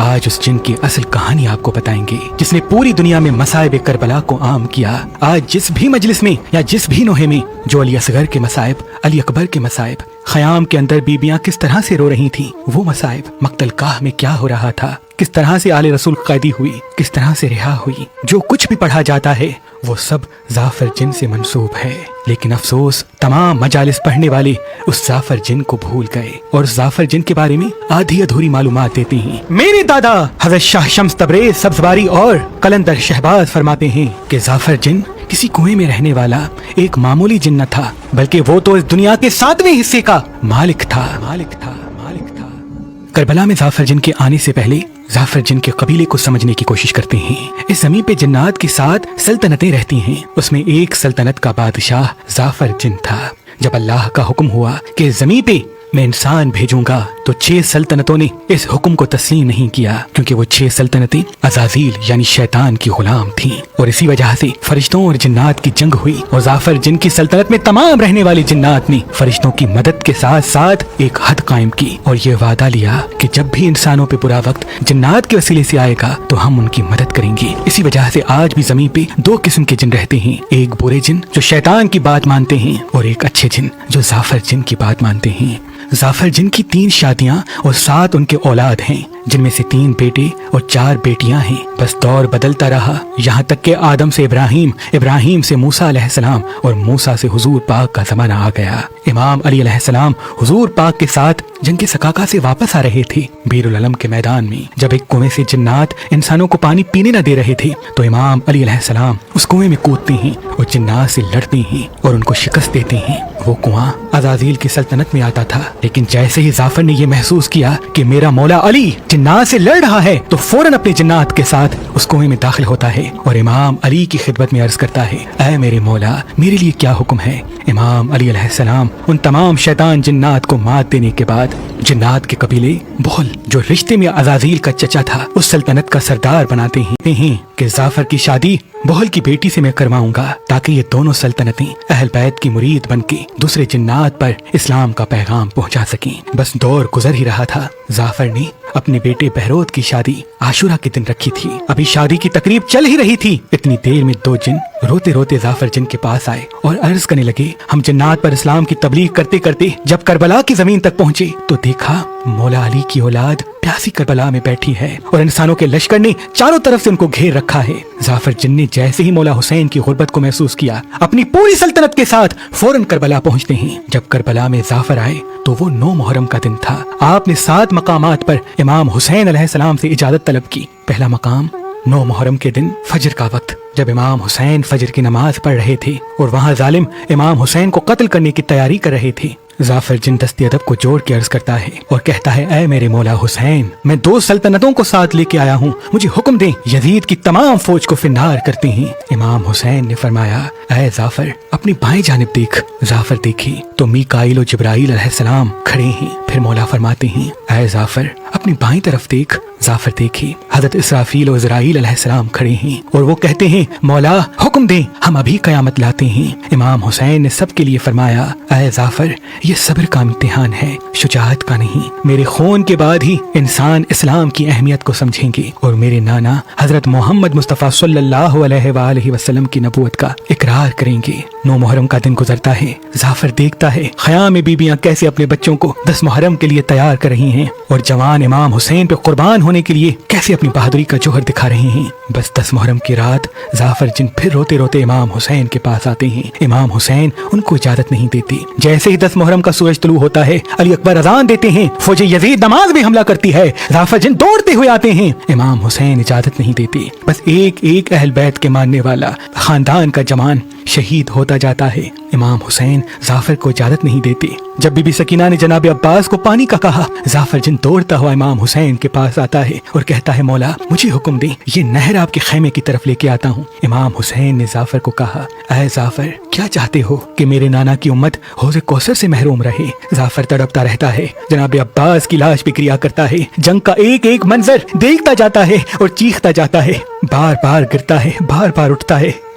آج اس جن کی اصل کہانی آپ کو بتائیں گے جس نے پوری دنیا میں مصائب کربلا کو عام کیا۔ آج جس بھی مجلس میں یا جس بھی نوحے میں جو علی اصغر کے مصائب، علی اکبر کے مصائب، خیام کے اندر بیبیاں کس طرح سے رو رہی تھیں، وہ مصائب، مقتل گاہ میں کیا ہو رہا تھا، کس طرح سے آل رسول قیدی ہوئی، کس طرح سے رہا ہوئی، جو کچھ بھی پڑھا جاتا ہے وہ سب ظافر جن سے منسوب ہے۔ لیکن افسوس تمام مجالس پڑھنے والے اس ظافر جن کو بھول گئے اور ظافر جن کے بارے میں آدھی ادھوری معلومات دیتے ہیں۔ میرے دادا حضرت شاہ شمس تبریز سبزواری اور قلندر شہباز فرماتے ہیں کہ ظافر جن کسی کنویں میں رہنے والا ایک معمولی جن نہ تھا، بلکہ وہ تو اس دنیا کے 7ویں حصے کا مالک تھا۔ کربلا میں ظافر جن کے آنے سے پہلے ظافر جن کے قبیلے کو سمجھنے کی کوشش کرتے ہیں۔ اس زمین پہ جنات کی 7 سلطنتیں رہتی ہیں، اس میں ایک سلطنت کا بادشاہ ظافر جن تھا۔ جب اللہ کا حکم ہوا کہ زمین پہ میں انسان بھیجوں گا تو 6 سلطنتوں نے اس حکم کو تسلیم نہیں کیا، کیونکہ وہ 6 سلطنتیں عزازیل یعنی شیطان کی غلام تھیں، اور اسی وجہ سے فرشتوں اور جنات کی جنگ ہوئی، اور ظافر جن کی سلطنت میں تمام رہنے والے جنات نے فرشتوں کی مدد کے ساتھ ساتھ ایک حد قائم کی اور یہ وعدہ لیا کہ جب بھی انسانوں پہ برا وقت جنات کے وسیلے سے آئے گا تو ہم ان کی مدد کریں گے۔ اسی وجہ سے آج بھی زمین پہ 2 قسم کے جن رہتے ہیں، ایک برے جن جو شیطان کی بات مانتے ہیں اور ایک اچھے جن جو ظافر جن کی بات مانتے ہیں۔ ظافر جن کی 3 شادیاں اور 7 ان کے اولاد ہیں، جن میں سے 3 بیٹے اور 4 بیٹیاں ہیں۔ بس دور بدلتا رہا، یہاں تک کہ آدم سے ابراہیم، ابراہیم سے موسیٰ علیہ السلام اور موسیٰ سے حضور پاک کا زمانہ آ گیا۔ امام علی علیہ السلام حضور پاک کے ساتھ جنگ سکاکا سے واپس آ رہے تھے۔ بیر العلم کے میدان میں جب ایک کنویں سے جنات انسانوں کو پانی پینے نہ دے رہے تھے تو امام علی علیہ السلام اس کنویں میں کودتے ہیں اور جنات سے لڑتے ہیں اور ان کو شکست دیتے ہیں۔ وہ کنواں عزازیل کی سلطنت میں آتا تھا، لیکن جیسے ہی ظافر نے یہ محسوس کیا کہ میرا مولا علی جنات سے لڑ رہا ہے تو فوراً اپنے جنات کے ساتھ اس کنویں میں داخل ہوتا ہے اور امام علی کی خدمت میں عرض کرتا ہے، اے میرے مولا میرے لیے کیا حکم ہے؟ امام علی علیہ السلام ان تمام شیطان جنات کو مات دینے کے بعد جنات کے قبیلے بہل جو رشتے میں عزازیل کا چچا تھا اس سلطنت کا سردار بناتے ہیں کہ ظافر کی شادی بہل کی بیٹی سے میں کرواؤں گا تاکہ یہ دونوں سلطنتیں اہل بیت کی مرید بن کے دوسرے جنات پر اسلام کا پیغام پہنچا سکیں۔ بس دور گزر ہی رہا تھا، ظافر نے اپنے بیٹے بہروت کی شادی عاشورہ کے دن رکھی تھی۔ ابھی شادی کی تقریب چل ہی رہی تھی، اتنی دیر میں 2 جن روتے روتے ظافر جن کے پاس آئے اور عرض کرنے لگے، ہم جنات پر اسلام کی تبلیغ کرتے کرتے جب کربلا کی زمین تک پہنچے تو دیکھا مولا علی کی اولاد پیاسی کربلا میں بیٹھی ہے اور انسانوں کے لشکر نے چاروں طرف سے ان کو گھیر رکھا ہے۔ ظافر جن نے جیسے ہی مولا حسین کی غربت کو محسوس کیا اپنی پوری سلطنت کے ساتھ فوراً کربلا پہنچتے ہیں۔ جب کربلا میں ظافر آئے تو وہ 9 محرم کا دن تھا۔ آپ نے 7 مقامات پر امام حسین علیہ السلام سے اجازت طلب کی۔ پہلا مقام 9 محرم کے دن فجر کا وقت، جب امام حسین فجر کی نماز پڑھ رہے تھے اور وہاں ظالم امام حسین کو قتل کرنے کی تیاری کر رہے تھے۔ ظافر جن دستی ادب کو جوڑ کے عرض کرتا ہے اور کہتا ہے، اے میرے مولا حسین میں 2 سلطنتوں کو ساتھ لے کے آیا ہوں، مجھے حکم دیں یزید کی تمام فوج کو فنار کرتے ہیں۔ امام حسین نے فرمایا، اے ظافر اپنی بائیں جانب دیکھ۔ ظافر دیکھی تو میکائیل و جبرائیل علیہ السلام کھڑے ہیں۔ پھر مولا فرماتے ہیں، اے ظافر اپنی بائیں طرف دیکھ۔ ظافر دیکھی حضرت اسرافیل و عزرائیل علیہ السلام کھڑے ہیں اور وہ کہتے ہیں، مولا حکم دیں ہم ابھی قیامت لاتے ہیں۔ امام حسین نے سب کے لیے فرمایا، اے ظافر یہ صبر کا امتحان ہے، شجاعت کا نہیں۔ میرے خون کے بعد ہی انسان اسلام کی اہمیت کو سمجھیں گے اور میرے نانا حضرت محمد مصطفیٰ صلی اللہ علیہ وآلہ وسلم کی نبوت کا اقرار کریں گے۔ 9 محرم کا دن گزرتا ہے، ظافر دیکھتا ہے خیام میں بیبیاں کیسے اپنے بچوں کو 10 محرم کے لیے تیار کر رہی ہیں اور جوان امام حسین پہ قربان ہونے کے لیے کیسے اپنی بہادری کا جوہر دکھا رہے ہیں۔ بس 10 محرم کی رات ظافر جن پھر روتے روتے امام حسین کے پاس آتے ہیں۔ امام حسین ان کو اجازت نہیں دیتے۔ جیسے ہی 10 محرم کا سورج طلوع ہوتا ہے علی اکبر اذان دیتے ہیں، فوج یزید نماز میں حملہ کرتی ہے، ظافر جن دوڑتے ہوئے آتے ہیں۔ امام حسین اجازت نہیں دیتے۔ بس ایک اہل بیت کے ماننے والا خاندان کا جوان شہید ہوتا جاتا ہے۔ امام حسین ظافر کو اجازت نہیں دیتے۔ جب بی بی سکینہ نے جناب عباس کو پانی کا کہا، ظافر جن دوڑتا ہوا امام حسین کے پاس آتا ہے اور کہتا ہے، مولا مجھے حکم دیں یہ نہر آپ کے خیمے کی طرف لے کے آتا ہوں۔ امام حسین نے ظافر کو کہا، اے ظافر کیا چاہتے ہو کہ میرے نانا کی امت حوض کوثر سے محروم رہے؟ ظافر تڑپتا رہتا ہے، جناب عباس کی لاش پہ کریا کرتا ہے، جنگ کا ایک منظر دیکھتا جاتا ہے اور چیختا جاتا ہے، بار بار گرتا ہے، بار بار اٹھتا ہے۔